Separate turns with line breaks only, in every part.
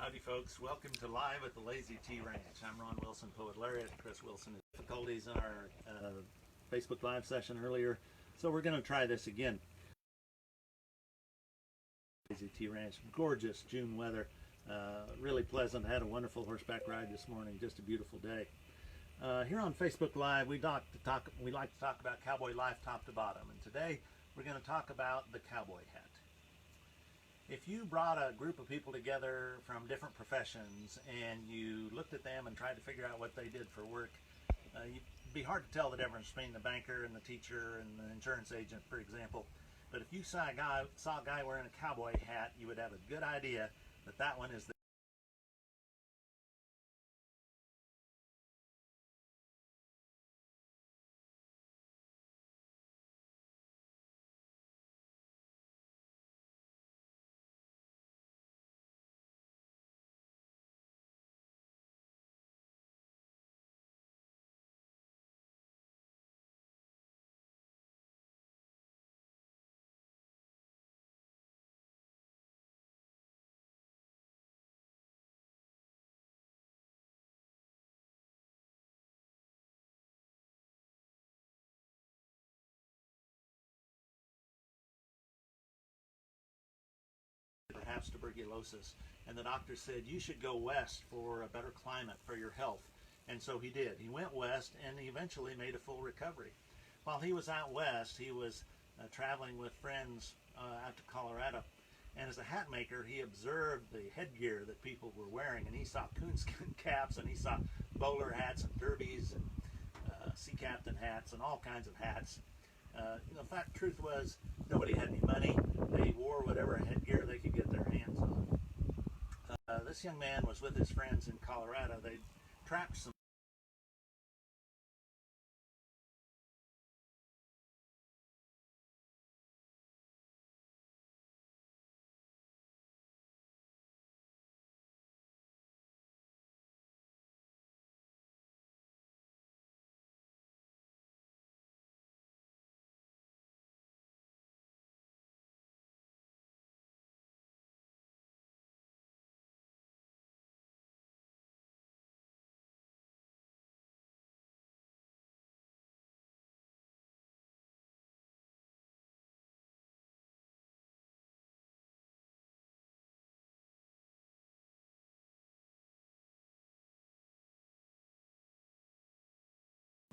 Howdy folks, welcome to Live at the Lazy T Ranch. I'm Ron Wilson, Poet Laureate. Chris Wilson had difficulties in our Facebook Live session earlier, so we're going to try this again. Lazy T Ranch, gorgeous June weather, really pleasant. Had a wonderful horseback ride this morning, just a beautiful day. Here on Facebook Live, we like to talk about cowboy life top to bottom, and today we're going to talk about the cowboy hat. If you brought a group of people together from different professions and you looked at them and tried to figure out what they did for work, it'd be hard to tell the difference between the banker and the teacher and the insurance agent, for example. But if you saw a guy wearing a cowboy hat, you would have a good idea that that one is the perhaps tuberculosis, and the doctor said you should go west for a better climate for your health. And so he did. He went west and he eventually made a full recovery. While he was out west, he was traveling with friends out to Colorado, and as a hat maker he observed the headgear that people were wearing, and he saw coonskin caps, and he saw bowler hats and derbies and sea captain hats and all kinds of hats. The truth was, nobody had any money. They wore whatever headgear they could get their hands on. This young man was with his friends in Colorado. They trapped some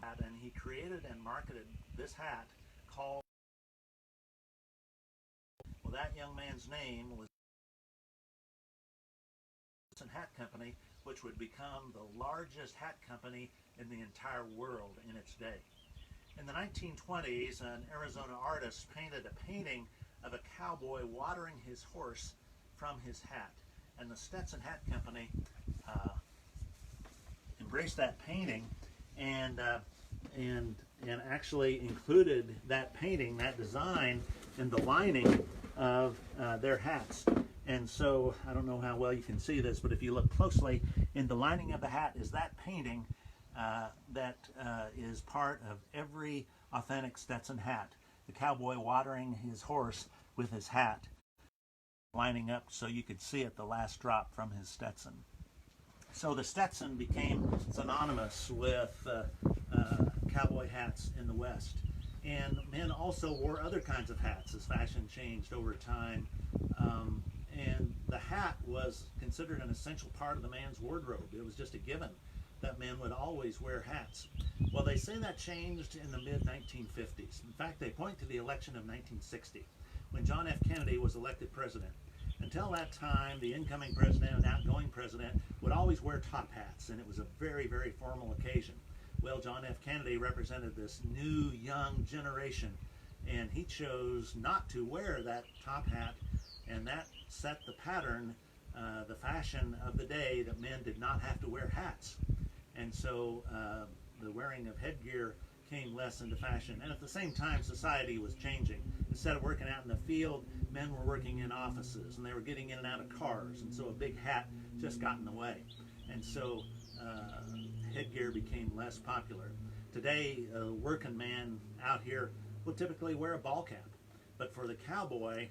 hat, and he created and marketed this hat called, well, that young man's name was Hat Company, which would become the largest hat company in the entire world in its day. In the 1920s, an Arizona artist painted a painting of a cowboy watering his horse from his hat, and the Stetson Hat Company embraced that painting and actually included that painting, that design, in the lining of their hats. And so, I don't know how well you can see this, but if you look closely, in the lining of the hat is that painting that is part of every authentic Stetson hat. The cowboy watering his horse with his hat, lining up so you could see it, the last drop from his Stetson. So the Stetson became synonymous with cowboy hats in the West. And men also wore other kinds of hats as fashion changed over time. And the hat was considered an essential part of the man's wardrobe. It was just a given that men would always wear hats. Well, they say that changed in the mid-1950s. In fact, they point to the election of 1960, when John F. Kennedy was elected president. Until that time, the incoming president and outgoing president would always wear top hats, and it was a very, very formal occasion. Well, John F. Kennedy represented this new, young generation, and he chose not to wear that top hat, and that set the pattern, the fashion of the day, that men did not have to wear hats. And so the wearing of headgear came less into fashion. And at the same time, society was changing. Instead of working out in the field, men were working in offices, and they were getting in and out of cars, and so a big hat just got in the way. And so headgear became less popular. Today, a working man out here will typically wear a ball cap. But for the cowboy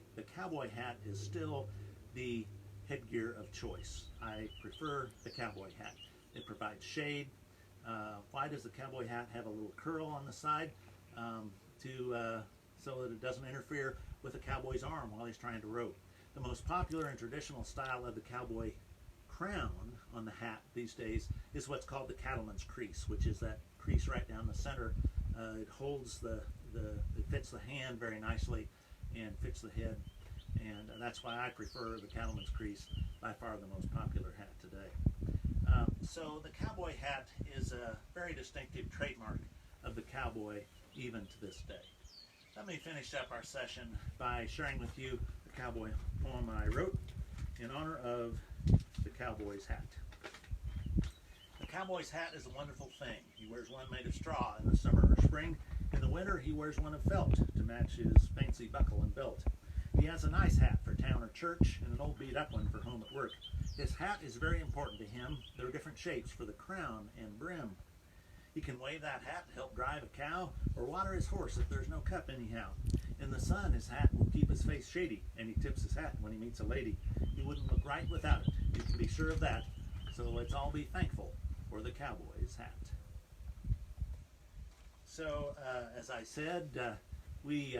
hat is still the headgear of choice. I prefer the cowboy hat. It provides shade. Why does the cowboy hat have a little curl on the side? So that it doesn't interfere with the cowboy's arm while he's trying to rope. The most popular and traditional style of the cowboy crown on the hat these days is what's called the cattleman's crease, which is that crease right down the center. It holds it fits the hand very nicely and fits the head, and that's why I prefer the cattleman's crease, by far the most popular hat today. So the cowboy hat is a very distinctive trademark of the cowboy even to this day. Let me finish up our session by sharing with you the cowboy poem I wrote in honor of the cowboy's hat. The cowboy's hat is a wonderful thing. He wears one made of straw in the summer or spring. In the winter, he wears one of felt to match his fancy buckle and belt. He has a nice hat for town or church and an old beat-up one for home at work. His hat is very important to him. There are different shapes for the crown and brim. He can wave that hat to help drive a cow or water his horse if there's no cup anyhow. In the sun, his hat will keep his face shady, and he tips his hat when he meets a lady. He wouldn't look right without it. You can be sure of that. So let's all be thankful for the cowboy's hat. So, as I said, we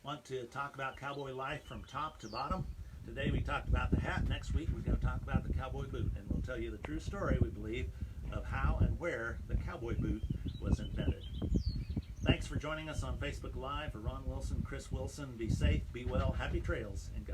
want to talk about cowboy life from top to bottom. Today we talked about the hat. Next week we're going to talk about the cowboy boot, and we'll tell you the true story, we believe, of how and where the cowboy boot was invented. Thanks for joining us on Facebook Live. For Ron Wilson, Chris Wilson, be safe, be well, happy trails, and God